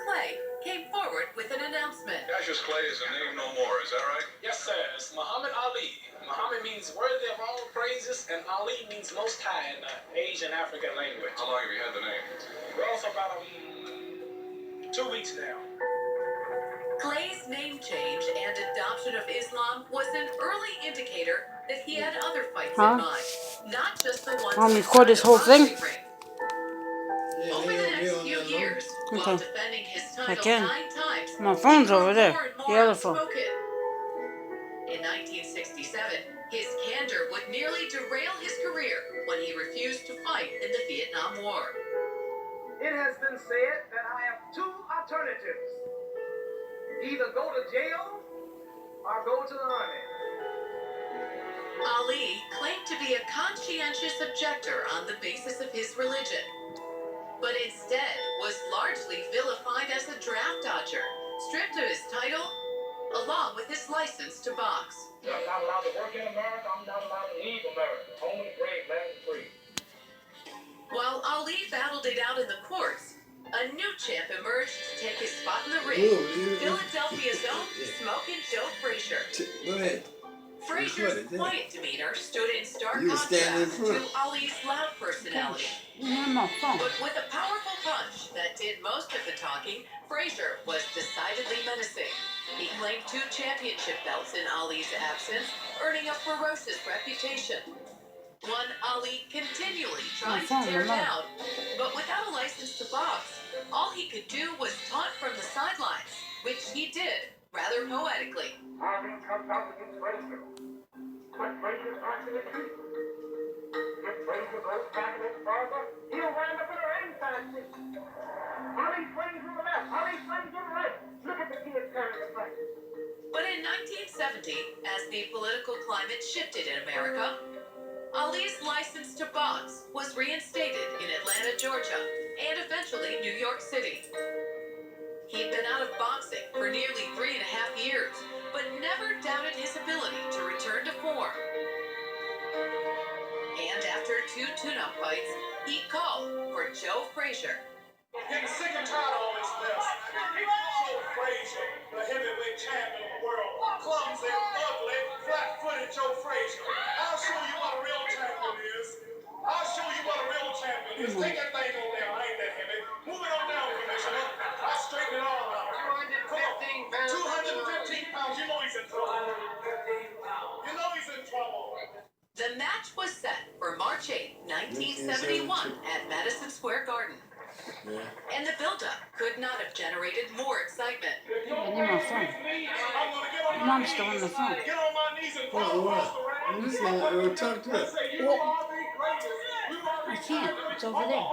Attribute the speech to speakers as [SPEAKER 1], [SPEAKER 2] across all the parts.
[SPEAKER 1] Clay came forward with an announcement.
[SPEAKER 2] Cassius Clay is a name no more, is that right?
[SPEAKER 3] Yes, sir. It's Muhammad Ali. Muhammad means worthy of all praises, and Ali means most high in the Asian African language.
[SPEAKER 2] How long have you had the name?
[SPEAKER 3] Well, for about 2 weeks now.
[SPEAKER 1] Clay's name change and adoption of Islam was an early indicator that he had other fights in mind, not just the ones.
[SPEAKER 4] I'll record this whole thing.
[SPEAKER 1] Over the next few years, while defending his title 9 times,
[SPEAKER 4] my phone's over there. The other phone.
[SPEAKER 1] In 1967, his candor would nearly derail his career when he refused to fight in the Vietnam War.
[SPEAKER 5] It has been said that I have 2 alternatives. Either go to jail or go to the army.
[SPEAKER 1] Ali claimed to be a conscientious objector on the basis of his religion, but instead was largely vilified as a draft dodger, stripped of his title, along with his license to box.
[SPEAKER 5] I'm not allowed to work in America. I'm not allowed to leave America. Home and brave, land and free.
[SPEAKER 1] While Ali battled it out in the courts, a new champ emerged to take his spot in the ring. Philadelphia's own Smokin' Joe Frazier.
[SPEAKER 6] Go ahead.
[SPEAKER 1] Frazier's quiet demeanor stood in stark contrast to Ali's loud personality. But with a powerful punch that did most of the talking, Frazier was decidedly menacing. He claimed 2 championship belts in Ali's absence, earning a ferocious reputation. One Ali continually tried to tear down, but without a license to box, all he could do was taunt from the sidelines, which he did, rather poetically.
[SPEAKER 5] Ali comes out against Frazier. But Frazier's back to the key. If Frazier goes back a little farther, he'll wind up in a ringside seat. Ali swings to the left. Ali swings to the right. Look at the kid carrying the fight.
[SPEAKER 1] But in 1970, as the political climate shifted in America, Ali's license to box was reinstated in Atlanta, Georgia, and eventually New York City. He'd been out of boxing for nearly 3.5 years, but never doubted his ability to return to form. And after 2 tune-up fights, he called for Joe Frazier.
[SPEAKER 3] Getting sick and tired of all this mess. Joe Frazier, the heavyweight champion of the world. Clumsy, ugly, flat-footed Joe Frazier. I'll show you what a real champion is. I'll show you what a real champion is. Take that thing on down. I ain't that heavy. Move it on down, Commissioner. I'll straighten it all out.
[SPEAKER 5] 215 pounds.
[SPEAKER 3] 215 pounds. You know he's in trouble. You know he's in trouble.
[SPEAKER 1] The match was set for March 8, 1971 at Madison Square Garden.
[SPEAKER 6] Yeah.
[SPEAKER 1] And the build-up could not have generated more excitement.
[SPEAKER 4] I need my phone. Mom's still on the phone.
[SPEAKER 3] Get on my knees and
[SPEAKER 6] Oh, what? Listen, talk to her.
[SPEAKER 4] I can't. It's over there.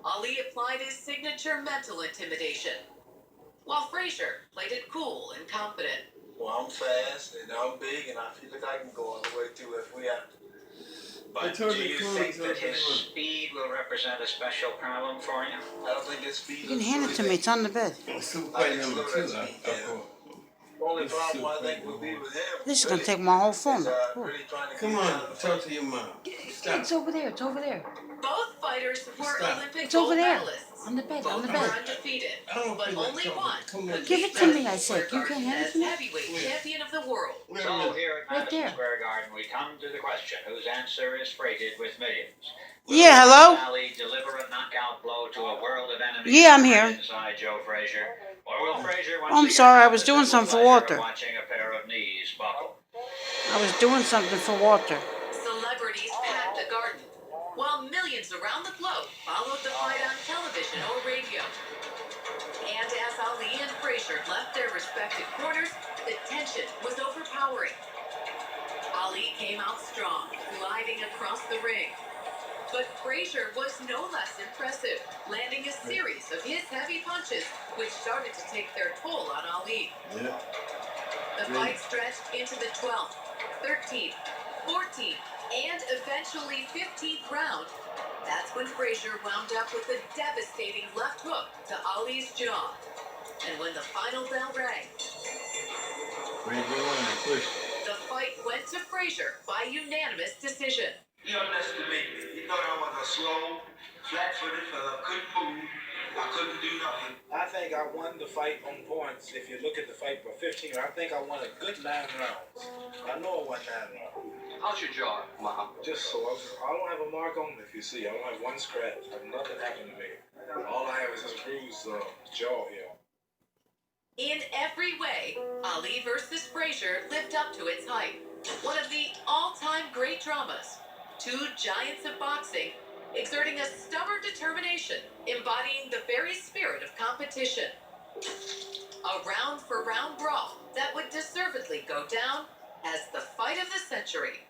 [SPEAKER 1] Ali applied his signature mental intimidation, while Frazier played it cool and confident.
[SPEAKER 7] Well, I'm fast and I'm big and I feel like I can go all the way through if we have to.
[SPEAKER 8] But do you think that his speed will represent a special problem for you?
[SPEAKER 7] I don't think his speed.
[SPEAKER 4] You can hand it to me. It's on the bed.
[SPEAKER 6] Super fight number 2,
[SPEAKER 7] Only problem I think would be with him.
[SPEAKER 4] This is gonna take my whole phone.
[SPEAKER 7] Really trying to
[SPEAKER 6] Come on, talk to your mom. Stop.
[SPEAKER 4] It's over there. It's over there.
[SPEAKER 1] Both fighters were
[SPEAKER 6] Stop.
[SPEAKER 1] Olympic
[SPEAKER 4] It's over
[SPEAKER 1] gold
[SPEAKER 4] there.
[SPEAKER 1] medalists.
[SPEAKER 4] On the bed. On the
[SPEAKER 1] Both were
[SPEAKER 4] bed.
[SPEAKER 1] undefeated,
[SPEAKER 6] I don't
[SPEAKER 1] but
[SPEAKER 6] feel like
[SPEAKER 1] only
[SPEAKER 6] talking.
[SPEAKER 1] one
[SPEAKER 6] Come on.
[SPEAKER 1] could
[SPEAKER 4] Give
[SPEAKER 1] be
[SPEAKER 4] it to me, I
[SPEAKER 1] best
[SPEAKER 4] said. You can't hand it
[SPEAKER 1] as
[SPEAKER 4] to me?
[SPEAKER 1] heavyweight champion of the world.
[SPEAKER 8] So here at
[SPEAKER 4] Right
[SPEAKER 8] Madison
[SPEAKER 4] there.
[SPEAKER 8] Square Garden, we come to the question whose answer is freighted with millions. Will
[SPEAKER 4] Yeah, hello?
[SPEAKER 8] Ali deliver a knockout blow to a world of enemies?
[SPEAKER 4] Yeah, I'm here.
[SPEAKER 8] Inside Joe Frazier, or will Frazier once
[SPEAKER 4] Oh, I'm
[SPEAKER 8] again
[SPEAKER 4] sorry, I
[SPEAKER 8] have
[SPEAKER 4] was
[SPEAKER 8] the
[SPEAKER 4] doing
[SPEAKER 8] simple
[SPEAKER 4] something for
[SPEAKER 8] pleasure
[SPEAKER 4] Walter.
[SPEAKER 8] of watching a pair of knees buckle?
[SPEAKER 4] I was doing something for Walter.
[SPEAKER 1] Celebrities packed the garden, while millions around the globe followed the fight on television or radio. And as Ali and Frazier left their respective corners, the tension was overpowering. Ali came out strong, gliding across the ring. But Frazier was no less impressive, landing a series of his heavy punches, which started to take their toll on Ali.
[SPEAKER 6] Yeah.
[SPEAKER 1] The fight stretched into the 12th, 13th, 14th, and eventually 15th round. That's when Frazier wound up with a devastating left hook to Ali's jaw. And when the final bell rang, the fight went to Frazier by unanimous decision.
[SPEAKER 7] He underestimated me. He thought I was a slow, flat-footed fella, couldn't move. I couldn't do nothing.
[SPEAKER 3] I think I won the fight on points. If you look at the fight for 15, I think I won a good 9 rounds. I know I won 9 rounds.
[SPEAKER 7] How's your jaw, Mom?
[SPEAKER 3] Just so I don't have a mark on me, if you see. I don't have one scratch. Nothing happened to me. All I have is this bruised jaw here.
[SPEAKER 1] In every way, Ali versus Frazier lived up to its hype. One of the all-time great dramas. Two giants of boxing exerting a stubborn determination, embodying the very spirit of competition. A round-for-round brawl that would deservedly go down as the fight of the century.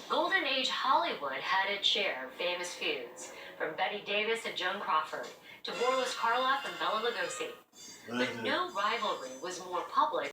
[SPEAKER 9] Golden Age Hollywood had its share of famous feuds, from Bette Davis and Joan Crawford to Boris Karloff and Bela Lugosi. But no rivalry was more public